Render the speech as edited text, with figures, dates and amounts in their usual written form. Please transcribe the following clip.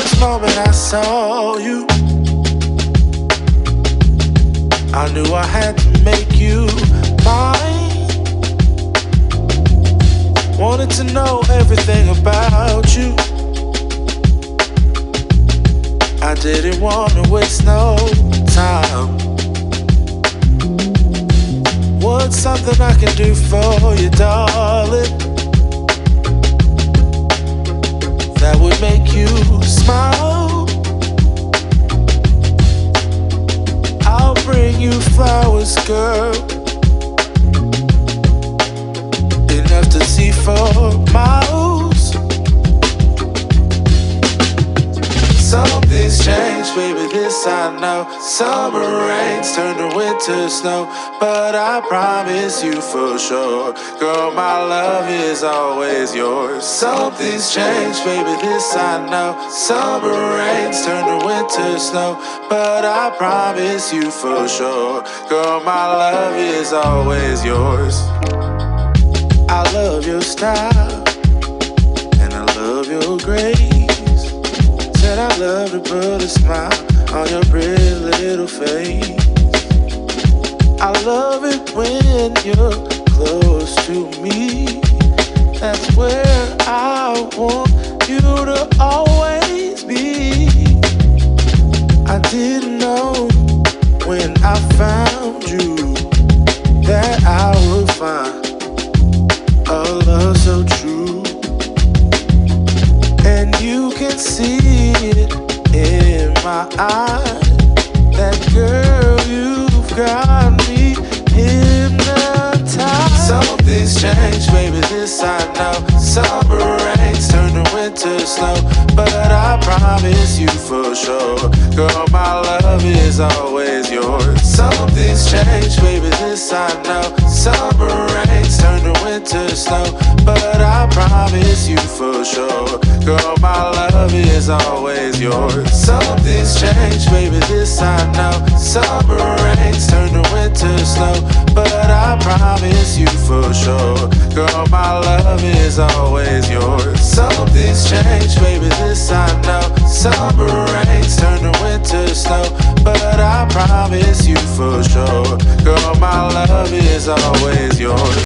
first moment I saw you, I knew I had to make you mine. Wanted to know everything about you. I didn't want to waste no time. What's something I can do for you, darling, that would make you smile? I'll bring you flowers, girl, enough to see for miles. Something's changed, baby, this I know. Summer rains turn to winter snow, but I promise you for sure, girl, my love is always yours. Something's changed, baby, this I know. Summer rains turn to winter snow, but I promise you for sure, girl, my love is always yours. I love your style, and I love your grace. Said I love to put a smile on your pretty little face. I love it when you're close to me. That's where I want you to always be. I didn't know when I found you that I would find a love so true. And you can see it in my eyes, that girl, you've got me hypnotized. Something's changed, baby, this I know. Summer rains turn to winter snow, but I promise you for sure, girl, my love is always yours. Something's changed, baby, this I know. Summer rains turn to winter snow, but I promise you for sure, girl, my love is always yours. Something's changed, baby, this I know. Summer rains turn to winter snow, but I promise you for sure, girl, my love is always yours. Something's changed, baby, this I know. Summer rains turn to winter snow, but I promise you for sure, girl, my love is always yours.